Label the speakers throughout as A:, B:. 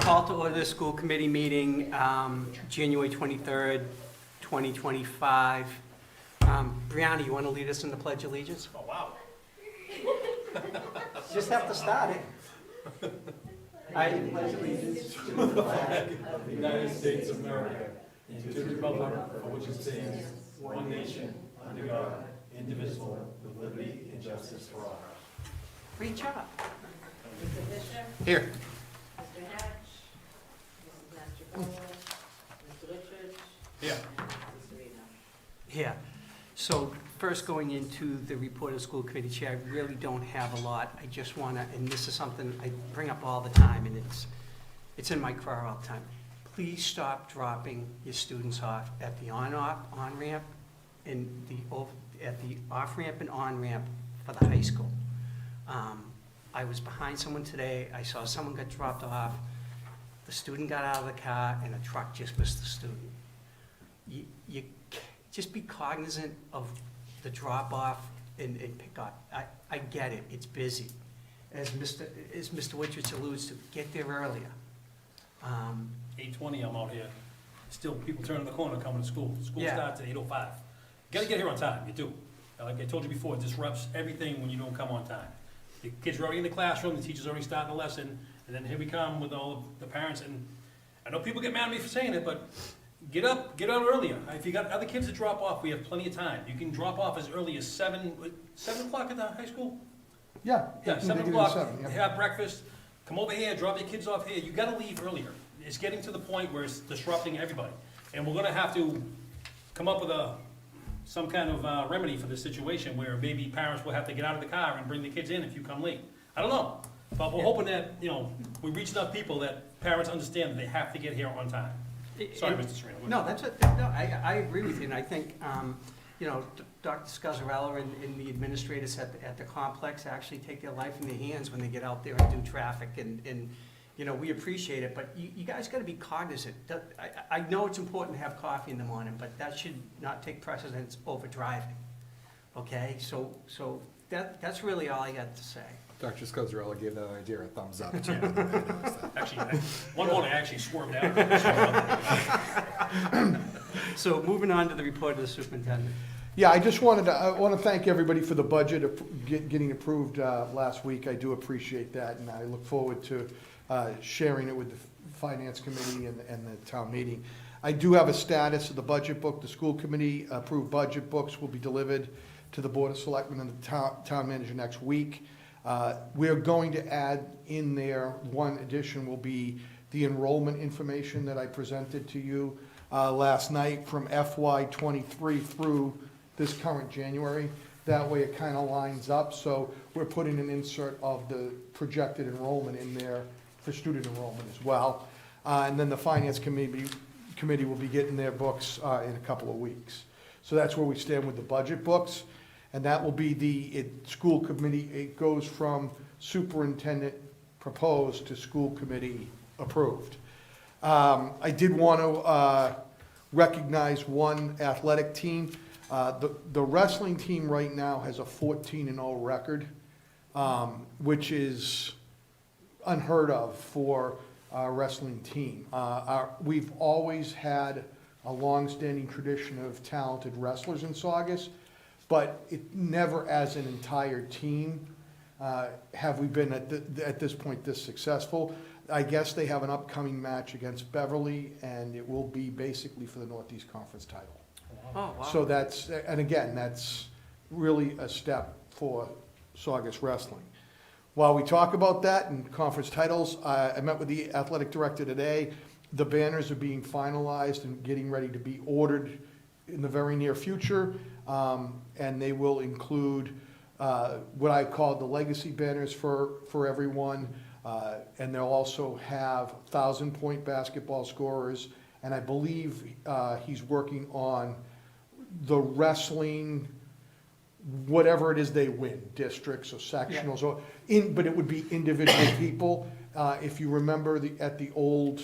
A: Call to order the school committee meeting, January 23rd, 2025. Brianna, you want to lead us in the Pledge of Allegiance?
B: Oh, wow.
A: Just have to start it. I pledge allegiance to the flag
B: Of the United States of America, and to the republic for which it stands, one nation, under God, indivisible, with liberty and justice for all.
A: Great job.
C: Mr. Fisher?
A: Here.
C: Mr. Hatch? Mrs. Mastrobolo? Mr. Richards?
B: Yeah.
C: Mrs. Serino?
A: Yeah. So first going into the report of school committee chair, I really don't have a lot. I just want to, and this is something I bring up all the time, and it's in my car all the time. Please stop dropping your students off at the on-ramp and at the off-ramp and on-ramp for the high school. I was behind someone today. I saw someone got dropped off. The student got out of the car, and a truck just missed the student. You just be cognizant of the drop-off and pick up. I get it. It's busy. As Mr. Richards alludes to, get there earlier.
B: 8:20, I'm out here. Still, people turning the corner coming to school. School
A: Yeah.
B: starts at 8:05. You gotta get here on time, you do. Like I told you before, it disrupts everything when you don't come on time. The kids are already in the classroom, the teacher's already starting the lesson, and then here we come with all of the parents, and I know people get mad at me for saying it, but get out earlier. If you got other kids to drop off, we have plenty of time. You can drop off as early as 7 o'clock at the high school?
D: Yeah.
B: Yeah,
D: they
B: 7
D: can do
B: o'clock,
D: 7, yeah.
B: have breakfast, come over here, drop your kids off here. You gotta leave earlier. It's getting to the point where it's disrupting everybody. And we're gonna have to come up with some kind of remedy for this situation where maybe parents will have to get out of the car and bring the kids in if you come late. I don't know, but we're hoping that, we reach enough people that parents understand that they have to get here on time. Sorry, Mr. Serino.
A: No, I agree with you, and I think, Dr. Scazzarella and the administrators at the complex actually take their life in their hands when they get out there and do traffic, and we appreciate it, but you guys gotta be cognizant. I know it's important to have coffee in the morning, but that should not take precedence over driving, okay? So that's really all I got to say.
E: Dr. Scazzarella gave that idea a thumbs up.
B: Actually, one morning I actually swerved out.
A: So moving on to the report of the superintendent.
D: Yeah, I want to thank everybody for the budget getting approved last week. I do appreciate that, and I look forward to sharing it with the Finance Committee and the town meeting. I do have a status of the budget book. The school committee approved budget books will be delivered to the Board of Selectmen and the town manager next week. We're going to add in there, one addition will be the enrollment information that I presented to you last night from FY23 through this current January. That way it kind of lines up. So we're putting an insert of the projected enrollment in there for student enrollment as well. And then the Finance Committee will be getting their books in a couple of weeks. So that's where we stand with the budget books. And that will be school committee, it goes from superintendent proposed to school committee approved. I did want to recognize one athletic team. The wrestling team right now has a 14-0 record, which is unheard of for a wrestling team. We've always had a long-standing tradition of talented wrestlers in Saugus, but it never as an entire team have we been at this point this successful. I guess they have an upcoming match against Beverly, and it will be basically for the Northeast Conference title.
A: Oh, wow.
D: So that's really a step for Saugus wrestling. While we talk about that and conference titles, I met with the athletic director today. The banners are being finalized and getting ready to be ordered in the very near future. And they will include what I call the legacy banners for everyone. And they'll also have 1,000-point basketball scorers. And I believe he's working on the wrestling, whatever it is they win, districts or sectionals, but it would be individual people. If you remember at the old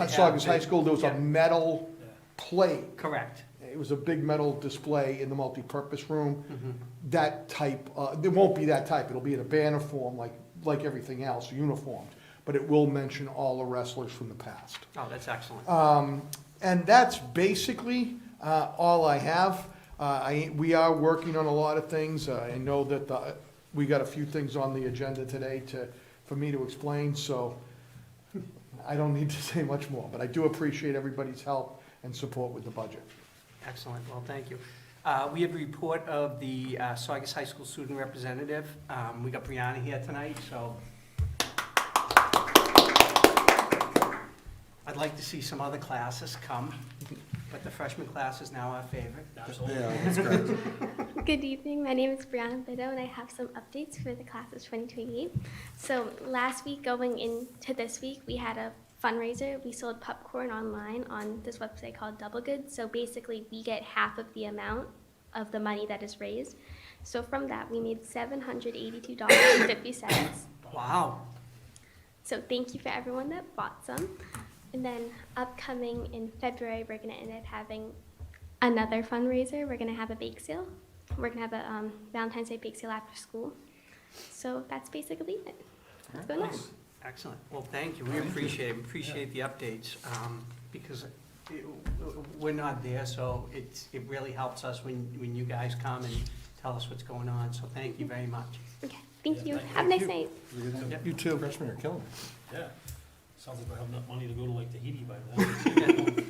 D: Saugus High School, there was a metal plate.
A: Correct.
D: It was a big metal display in the multi-purpose room. That type, there won't be that type. It'll be in a banner form like everything else, uniformed. but it will mention all the wrestlers from the past.
A: Oh, that's excellent.
D: And that's basically all I have. We are working on a lot of things. I know that we got a few things on the agenda today for me to explain, so I don't need to say much more, but I do appreciate everybody's help and support with the budget.
A: Excellent, well, thank you. We have a report of the Saugus High School student representative. We got Brianna here tonight, so I'd like to see some other classes come, but the freshman class is now our favorite.
B: Absolutely.
E: Yeah, that's great.
F: Good evening. My name is Brianna Bido, and I have some updates for the class of 2028. So last week, going into this week, we had a fundraiser. We sold popcorn online on this website called Double Good. So basically, we get half of the amount of the money that is raised. So from that, we made $782.50.
A: Wow,
F: So thank you for everyone that bought some. And then upcoming in February, we're going to end up having another fundraiser. We're going to have a bake sale. We're going to have a Valentine's Day bake sale after school. So that's basically it. What's going on?
A: excellent. Well, thank you, we appreciate it, we appreciate the updates, because we're not there, so it really helps us when you guys come and tell us what's going on, so thank you very much.
F: Okay, thank you.
B: Yeah, thank
F: Have a nice night.
A: Yep.
D: You too.
E: Freshmen are killing it.
B: Yeah. Sounds like we'll have enough money to go to like Tahiti by then.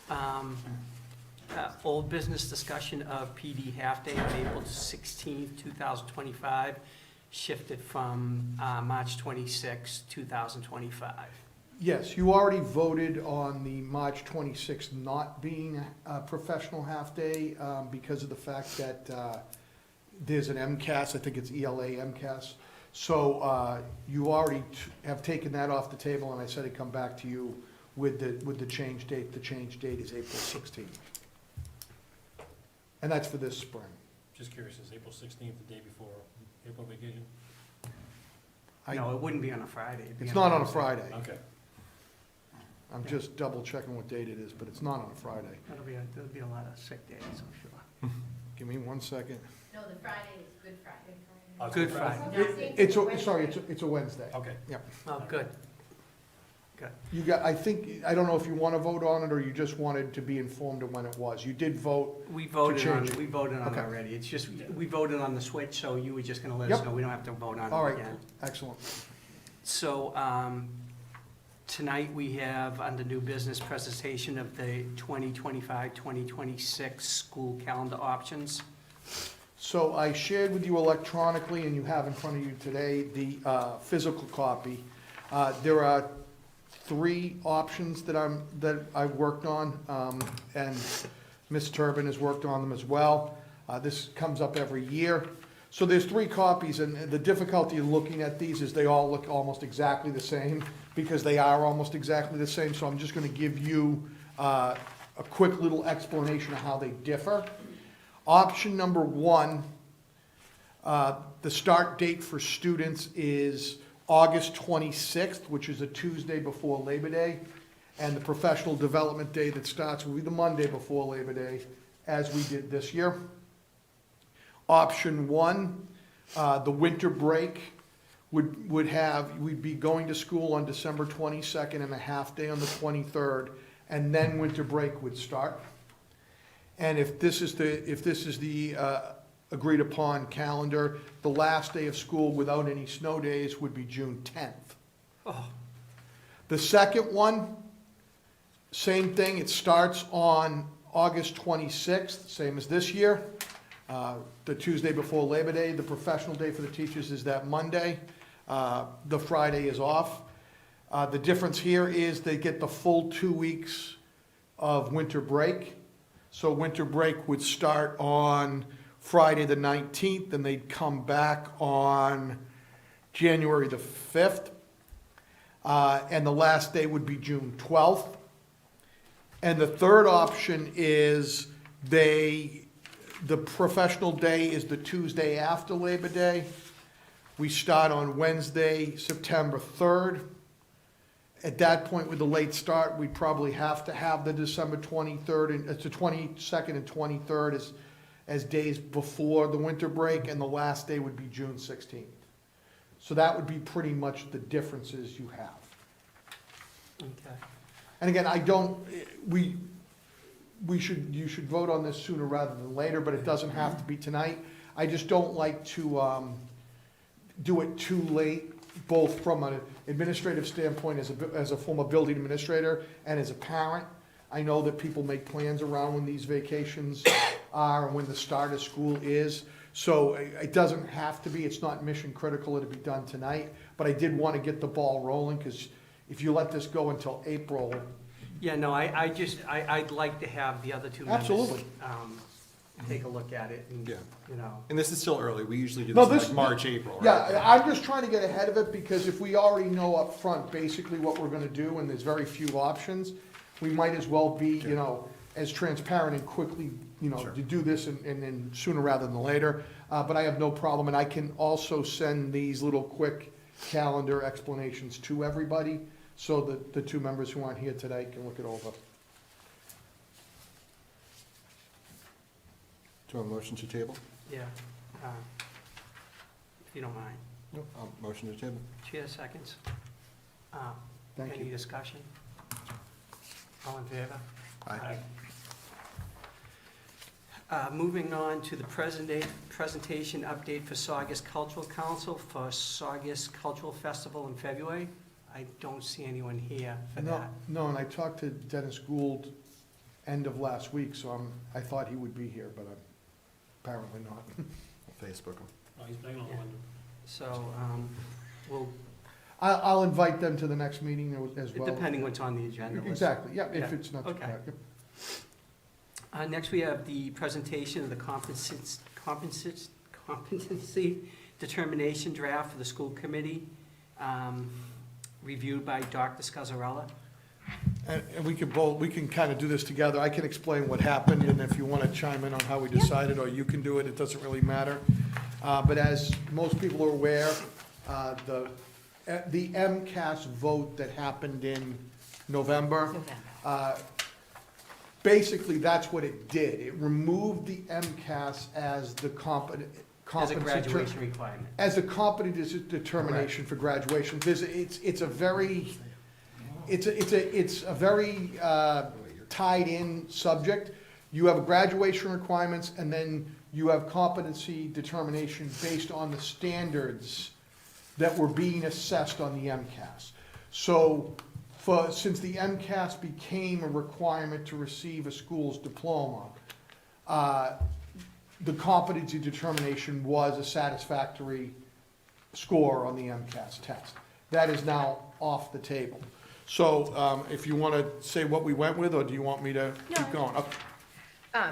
B: Jeez.
A: Old business discussion of PD half-day on April 16th, 2025, shifted from March 26th, 2025.
D: Yes, you already voted on the March 26th not being a professional half-day because of the fact that there's an MCAS, I think it's ELA MCAS. So you already have taken that off the table, and I said I'd come back to you with the change date. The change date is April 16th. And that's for this spring.
B: Just curious, is April 16th the day before April vacation?
A: No, it wouldn't be on a Friday. It'd be
D: It's not on a
A: Wednesday.
D: Friday.
B: Okay.
D: I'm just double checking what date it is, but it's not on a Friday.
A: There'll be a lot of sick days, I'm sure.
D: Give me 1 second.
C: No, the Friday is Good Friday.
B: Oh,
A: Good Friday.
D: It's a Wednesday.
B: Okay.
A: Oh, good.
D: You got, I don't know if you want to vote on it, or you just wanted to be informed of when it was. You did vote.
A: We voted on
D: change it.
A: it
D: Okay.
A: already. It's just, we voted on the switch, so you were just gonna let us
D: Yep.
A: know. We don't have to vote on
D: All
A: it
D: right,
A: again.
D: excellent.
A: So, tonight we have under new business presentation of the 2025-2026 school calendar options.
D: So I shared with you electronically, and you have in front of you today, the physical copy. There are 3 options that I've worked on, and Ms. Turbin has worked on them as well. This comes up every year. So there's 3 copies, and the difficulty in looking at these is they all look almost exactly the same, because they are almost exactly the same. So I'm just gonna give you a quick little explanation of how they differ. Option number 1, the start date for students is August 26th, which is a Tuesday before Labor Day, and the professional development day that starts will be the Monday before Labor Day, as we did this year. Option 1, the winter break we'd be going to school on December 22nd and a half day on the 23rd, and then winter break would start. And if this is the agreed upon calendar, the last day of school without any snow days would be June 10th.
A: Oh.
D: The second one, same thing, it starts on August 26th, same as this year, the Tuesday before Labor Day. The professional day for the teachers is that Monday. The Friday is off. The difference here is they get the full 2 weeks of winter break. So winter break would start on Friday the 19th, and they'd come back on January the 5th. And the last day would be June 12th. And the third option is the professional day is the Tuesday after Labor Day. We start on Wednesday, September 3rd. At that point, with the late start, we'd probably have to have the December 23rd, and it's the 22nd and 23rd as days before the winter break, and the last day would be June 16th. So that would be pretty much the differences you have.
A: Okay.
D: And again, you should vote on this sooner rather than later, but it doesn't have to be tonight. I just don't like to do it too late, both from an administrative standpoint as a former building administrator and as a parent. I know that people make plans around when these vacations are and when the start of school is. So it doesn't have to be, it's not mission critical to be done tonight, but I did want to get the ball rolling, because if you let this go until April.
A: Yeah, no, I'd like to have the other two members.
D: Absolutely.
A: Take a look at it and,
E: Yeah.
A: you know.
E: And this is still early, we usually do
D: No,
E: this in
D: this-
E: like March, April, right?
D: Yeah, I'm just trying to get ahead of it, because if we already know up front basically what we're gonna do, and there's very few options, we might as well be, you know, as transparent and quickly, you know,
E: Sure.
D: to do this and then sooner rather than later. But I have no problem, and I can also send these little quick calendar explanations to everybody, so that the two members who aren't here today can look it over.
E: Do you want a motion to table?
A: Yeah, if you don't mind.
E: No. Motion to table.
A: Chair seconds.
D: Thank
A: Any
D: you.
A: discussion? All in favor?
E: Aye.
A: Moving on to the presentation update for Saugus Cultural Council for Saugus Cultural Festival in February. I don't see anyone here for
D: No,
A: that.
D: no, and I talked to Dennis Gould end of last week, so I thought he would be here, but apparently not.
E: I'll Facebook them.
B: Oh, he's banging on the window.
A: So, we'll,
D: I'll invite them to the next meeting as well.
A: depending what's on the agenda. let's-
D: Exactly, yeah, if
A: Yeah,
D: it's not too
A: okay.
D: bad. Yep.
A: Next, we have the presentation of the competency determination draft for the school committee, reviewed by Dr. Scazzarella.
D: And we can kind of do this together. I can explain what happened, and if you want to chime in on how we decided, or you can do it, it doesn't really matter. But as most people are aware, the MCAS vote that happened in November, basically, that's what it did. It removed the MCAS as the
A: As a graduation requirement.
D: as a competency determination for graduation. It's a very tied-in subject. You have graduation requirements, and then you have competency determination based on the standards that were being assessed on the MCAS. So, since the MCAS became a requirement to receive a school's diploma, the competency determination was a satisfactory score on the MCAS test. That is now off the table. So, if you want to say what we went with, or do you want me to keep going? Okay.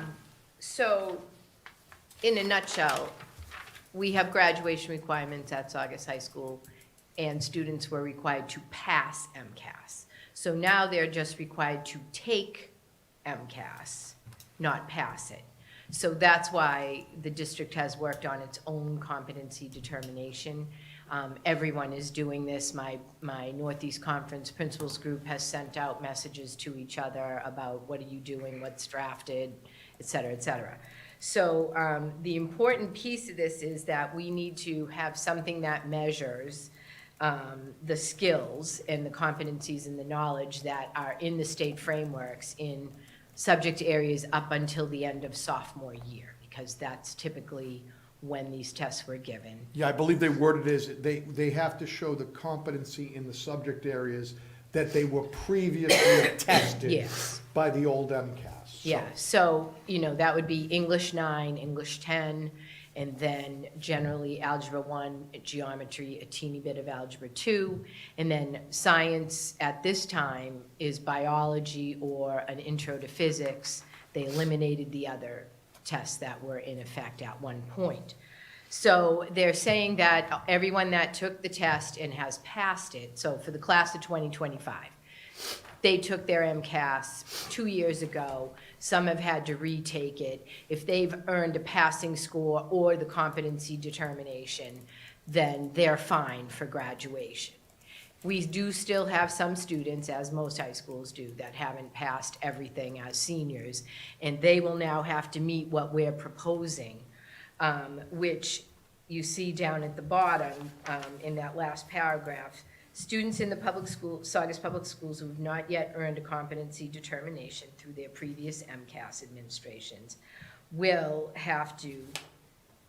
C: So, in a nutshell, we have graduation requirements at Saugus High School, and students were required to pass MCAS. So now they're just required to take MCAS, not pass it. So that's why the district has worked on its own competency determination. Everyone is doing this. My Northeast Conference Principals Group has sent out messages to each other about what are you doing, what's drafted, et cetera, et cetera. So the important piece of this is that we need to have something that measures the skills and the competencies and the knowledge that are in the state frameworks in subject areas up until the end of sophomore year, because that's typically when these tests were given.
D: Yeah, I believe they worded it as they have to show the competency in the subject areas that they were previously tested
C: Yes.
D: by the old MCAS. So-
C: Yeah, so, that would be English 9, English 10, and then generally Algebra 1, geometry, a teeny bit of Algebra 2, and then science at this time is biology or an intro to physics. They eliminated the other tests that were in effect at one point. So they're saying that everyone that took the test and has passed it, so for the class of 2025, they took their MCAS 2 years ago. Some have had to retake it. If they've earned a passing score or the competency determination, then they're fine for graduation. We do still have some students, as most high schools do, that haven't passed everything as seniors, and they will now have to meet what we're proposing, which you see down at the bottom, in that last paragraph, students in the public school, Saugus Public Schools who have not yet earned a competency determination through their previous MCAS administrations will have to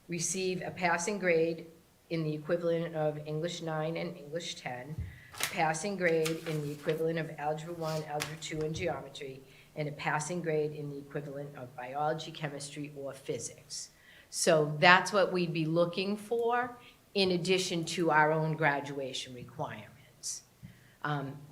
C: receive a passing grade in the equivalent of English 9 and English 10, a passing grade in the equivalent of Algebra 1, Algebra 2, and Geometry, and a passing grade in the equivalent of biology, chemistry, or physics. So that's what we'd be looking for in addition to our own graduation requirements.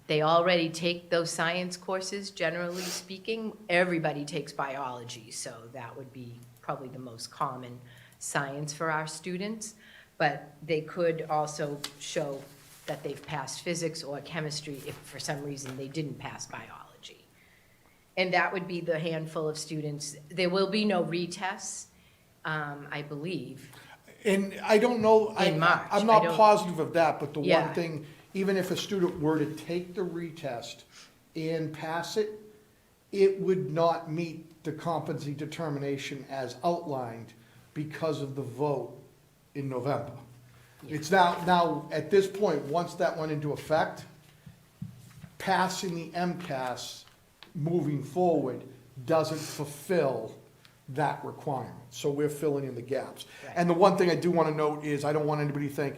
C: They already take those science courses, generally speaking. Everybody takes biology, so that would be probably the most common science for our students. But they could also show that they've passed physics or chemistry if for some reason they didn't pass biology. And that would be the handful of students. There will be no retests, I believe.
D: And I don't know,
C: In March,
D: I'm
C: I
D: not
C: don't-
D: positive of that, but the
C: Yeah.
D: one thing, even if a student were to take the retest and pass it, it would not meet the competency determination as outlined because of the vote in November. It's now, at this point, once that went into effect, passing the MCAS moving forward doesn't fulfill that requirement. So we're filling in the gaps.
C: Right.
D: And the one thing I do want to note is, I don't want anybody to think,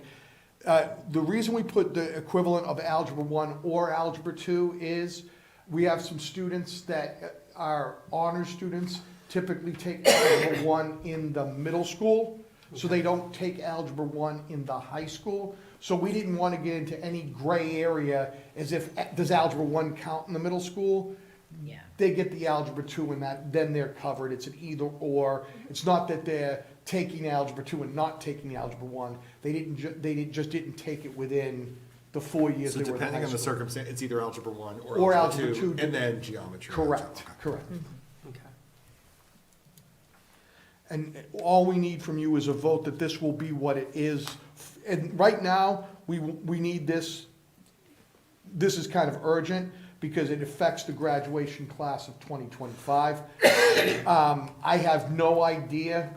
D: the reason we put the equivalent of Algebra 1 or Algebra 2 is we have some students that are honor students, typically take Algebra 1 in the middle school, so they don't take Algebra 1 in the high school. So we didn't want to get into any gray area as if, does Algebra 1 count in the middle school?
C: Yeah.
D: They get the Algebra 2 and that, then they're covered. It's an either or. It's not that they're taking Algebra 2 and not taking Algebra 1. They just didn't take it within the 4 years
E: So
D: they were in high
E: depending on the
D: school.
E: circumstance, it's either Algebra 1
D: Or
E: or
D: Algebra
E: Algebra 2,
D: 2,
E: and then geometry.
D: Correct,
E: Okay.
D: correct.
A: Okay.
D: And all we need from you is a vote that this will be what it is. And right now, we need this, this is kind of urgent because it affects the graduation class of 2025. I have no idea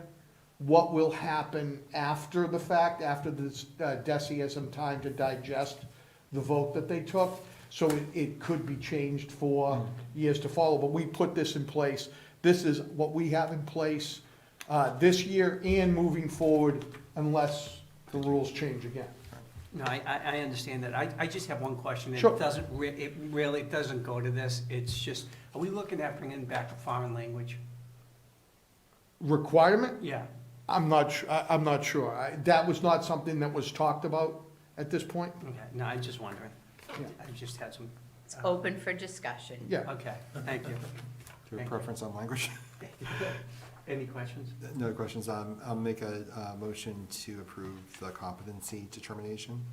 D: what will happen after the fact, after this, DESI has some time to digest the vote that they took. So it could be changed for years to follow, but we put this in place. This is what we have in place this year and moving forward unless the rules change again.
A: No, I understand that. I just have one question.
D: Sure.
A: It doesn't, it really doesn't go to this. It's just, are we looking at bringing back a foreign language?
D: Requirement?
A: Yeah.
D: I'm not sure. That was not something that was talked about at this point.
A: Okay, no, I'm just wondering.
D: Yeah.
A: I just had some.
C: It's open for discussion.
D: Yeah.
A: Okay, thank you.
E: Do you have a preference on language?
A: Any questions?
E: No questions. I'll make a motion to approve the competency determination.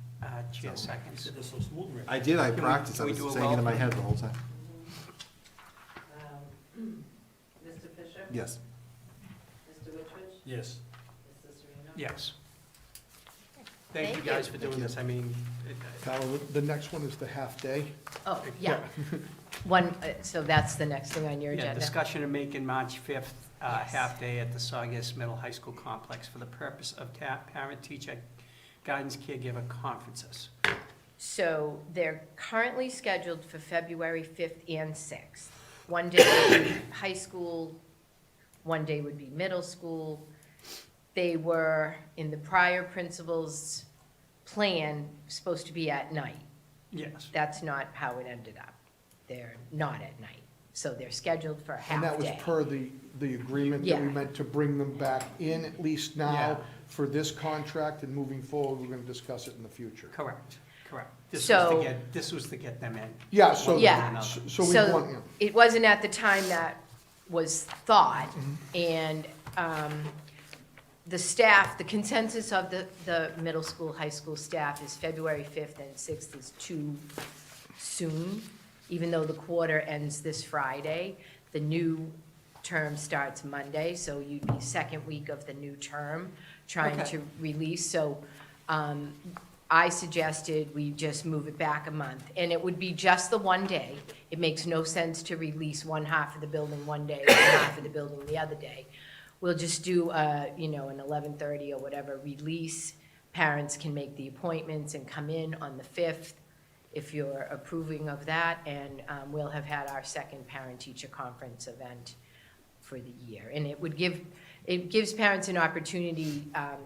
A: Chair
B: You
A: seconds.
B: said this so smooth, Rick.
E: I did, I
A: Can we-
E: practiced,
A: can
E: I
A: we
E: was
A: do a
E: saying it in my
A: roll?
E: head the whole time.
G: Mr. Fisher?
E: Yes.
G: Mr. Whitridge?
B: Yes.
G: Mr. Sereno?
A: Yes. Thank you
C: Thank you.
A: guys for doing this. I mean,
D: Now, the next one is the half-day.
C: Oh, yeah. So that's the next thing on your
A: yeah,
C: agenda?
A: discussion to make in March 5th, half-day at the Saugus Middle High School Complex for the purpose of parent-teacher guidance caregiver conferences.
C: So they're currently scheduled for February 5th and 6th. One day would be high school, one day would be middle school. They were, in the prior principal's plan, supposed to be at night.
A: Yes.
C: That's not how it ended up. They're not at night. So they're scheduled for a
D: And that was
C: half-day.
D: per the agreement that we
C: Yeah.
D: meant to bring them back in, at least now,
A: Yeah.
D: for this contract, and moving forward, we're gonna discuss it in the future.
A: Correct, correct. This was
C: So-
A: to get, this was to get them in.
D: Yeah, so,
C: Yeah.
D: so we
C: So
D: want,
C: it wasn't at the time that was thought,
D: Mm-hmm.
C: and the staff, the consensus of the middle school, high school staff is February 5th and 6th is too soon, even though the quarter ends this Friday. The new term starts Monday, so you'd be second week of the new term, trying
A: Okay.
C: to release. So I suggested we just move it back a month, and it would be just the one day. It makes no sense to release one half of the building one day, one half of the building the other day. we'll just do, you know, an 11:30 or whatever release. Parents can make the appointments and come in on the 5th if you're approving of that, and we'll have had our second parent-teacher conference event for the year. And it gives parents an opportunity,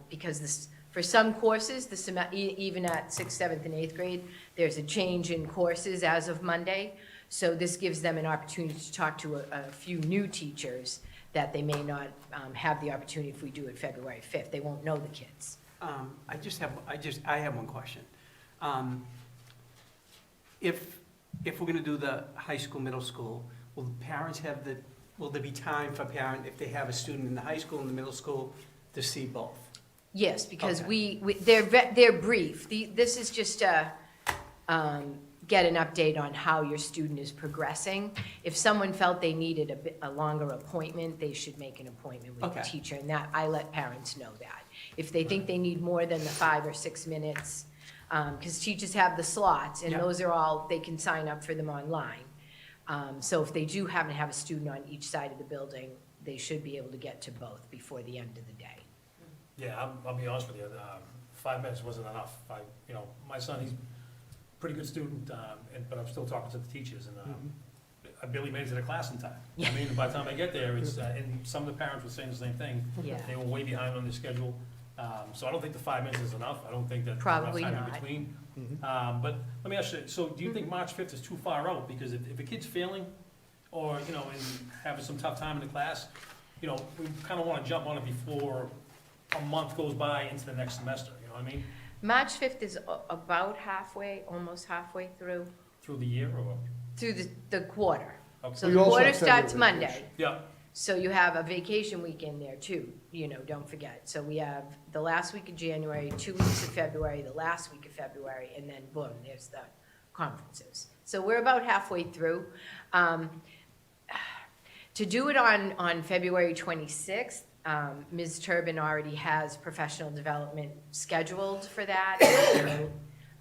C: because this, for some courses, even at 6th, 7th, and 8th grade, there's a change in courses as of Monday. So this gives them an opportunity to talk to a few new teachers that they may not have the opportunity if we do it February 5th. They won't know the kids.
A: I have one question. If we're gonna do the high school, middle school, will parents have will there be time for if they have a student in the high school and the middle school, to see both?
C: Yes, because
A: Okay.
C: they're brief. This is just a, get an update on how your student is progressing. If someone felt they needed a longer appointment, they should make an appointment with the
A: Okay.
C: teacher, and that, I let parents know that. If they think they need more than the 5 or 6 minutes, because teachers have the slots, and
A: Yeah.
C: those are all, they can sign up for them online. So if they do happen to have a student on each side of the building, they should be able to get to both before the end of the day.
B: Yeah, I'll be honest with you, 5 minutes wasn't enough. You know, my son, he's a pretty good student, but I'm still talking to the teachers, and I barely made it to the class in time. I mean, by the time I get there, it's, and some of the parents were saying the same thing.
C: Yeah.
B: They were way behind on their schedule, so I don't think the 5 minutes is enough. I don't think that there's
C: Probably
B: enough time in
C: not.
B: between.
D: Mhm.
B: But let me ask you, so do you think March 5th is too far out? Because if a kid's failing, or, you know, and having some tough time in the class, you know, we kind of want to jump on it before a month goes by into the next semester, you know what I mean?
C: March 5th is about halfway, almost halfway through
B: Through the year, or?
C: the quarter.
B: Okay.
C: So
D: We
C: the
D: also
C: quarter
D: have
C: starts
D: February
C: Monday.
B: Yeah,
C: So you have a vacation weekend there too, you know, don't forget. So we have the last week of January, 2 weeks of February, the last week of February, and then boom, there's the conferences. So we're about halfway through. To do it on February 26th, Ms. Turbin already has professional development scheduled for that.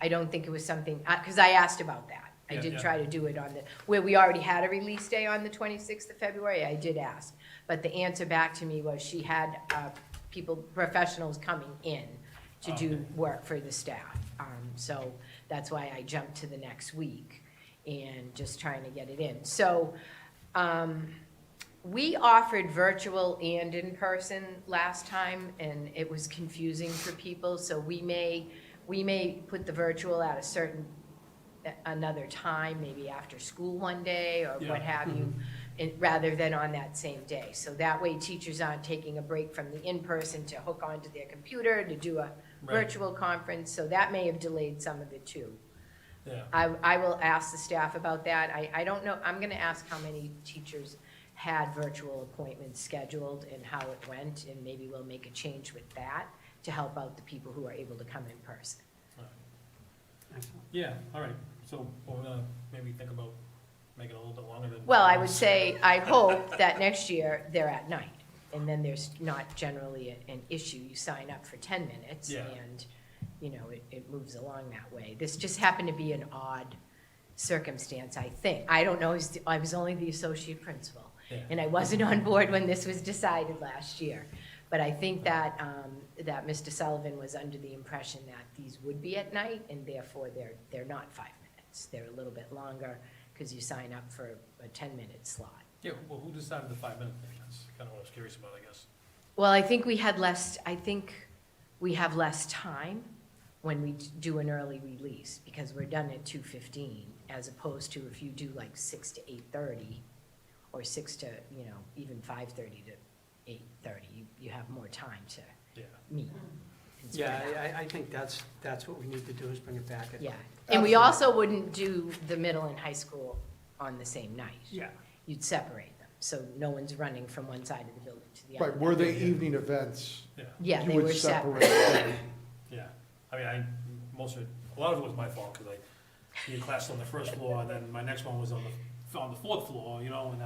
C: I don't think it was something, because I asked about that. I
B: Yeah,
C: did
B: yeah.
C: try to do it where we already had a release day on the 26th of February, I did ask. But the answer back to me was she had professionals coming in to do
B: Okay.
C: work for the staff. So that's why I jumped to the next week and just trying to get it in. So, we offered virtual and in-person last time, and it was confusing for people, so we may put the virtual at another time, maybe after school one day, or what
B: Yeah.
C: have you, rather than on that same day. So that way, teachers aren't taking a break from the in-person to hook onto their computer to do a
B: Right.
C: virtual conference, so that may have delayed some of it too.
B: yeah.
C: I will ask the staff about that. I don't know, I'm gonna ask how many teachers had virtual appointments scheduled and how it went, and maybe we'll make a change with that to help out the people who are able to come in person.
A: Excellent.
B: Yeah, all right, so we're gonna maybe think about making it a little bit longer than.
C: Well, I would say, I hope that next year they're at night, and then there's not generally an issue. You sign up for 10 minutes,
B: Yeah.
C: and, you know, it moves along that way. This just happened to be an odd circumstance, I think. I don't know, I was only the associate principal.
B: Yeah.
C: And I wasn't on board when this was decided last year. But I think that, that Mr. Sullivan was under the impression that these would be at night, and therefore they're not 5 minutes. They're a little bit longer, because you sign up for a 10-minute slot.
B: Yeah, well, who decided the 5-minute thing? That's kind of what I was curious about, I guess.
C: Well, I think we have less time when we do an early release, because we're done at 2:15, as opposed to if you do like 6 to 8:30, or 6 to, you know, even 5:30 to 8:30, you have more time to
B: Yeah.
C: meet. and spread out.
A: Yeah, I think that's what we need to do, is bring it back.
C: Yeah, and we also wouldn't do the middle and high school on the same night.
A: Yeah.
C: You'd separate them, so no one's running from one side of the building to the other.
D: Right, were they evening events?
B: Yeah,
C: Yeah,
D: you
C: they
D: would
C: were
D: separate
C: separate.
D: them.
B: yeah. I mean, a lot of it was my fault, because I did class on the first floor, and then my next one was on the fourth floor, you know, and,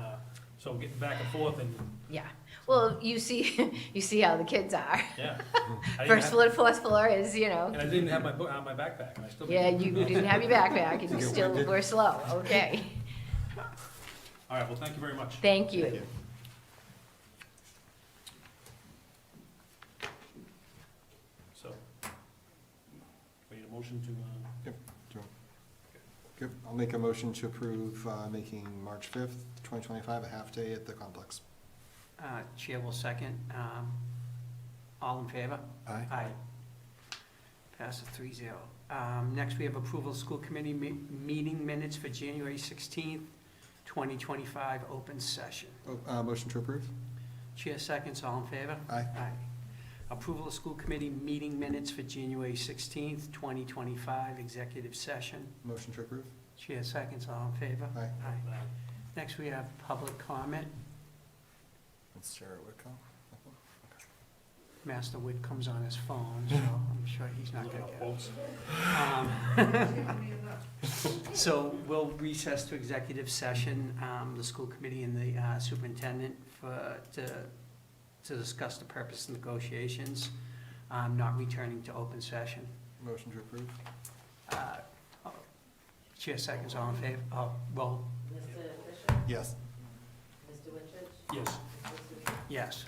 B: so getting back and forth, and,
C: Yeah, well, you see how the kids are.
B: yeah. I didn't
C: First
B: have-
C: floor to fourth floor is, you know,
B: And I didn't have my book, my backpack, and I still.
C: yeah, you didn't have your backpack and you still were slow, okay.
B: All right, well, thank you very much.
C: Thank you.
B: motion to,
E: Good. I'll make a motion to approve making March 5th, 2025 a half-day at the complex.
A: Chair will second. All in favor?
E: Aye.
A: Aye. Passes 3-0. Next, we have approval of school committee meeting minutes for January 16th, 2025, open session.
E: Motion to approve?
A: Chair seconds, all in favor?
E: Aye.
A: Aye. Approval of school committee meeting minutes for January 16th, 2025, executive session.
E: Motion to approve?
A: Chair seconds, all in favor?
E: Aye.
A: Aye. Next, we have public comment.
E: Let's share it with Cal.
A: Master Whitcomb's on his phone, so I'm sure he's not gonna get it. So we'll recess to executive session, the school committee and the superintendent to discuss the purpose of negotiations, not returning to open session.
E: Motion to approve?
A: Chair seconds, all in favor? Roll.
G: Mr. Fisher?
E: Yes.
G: Mr. Wittrich?
B: yes.
G: Mr. Serena?
A: Yes.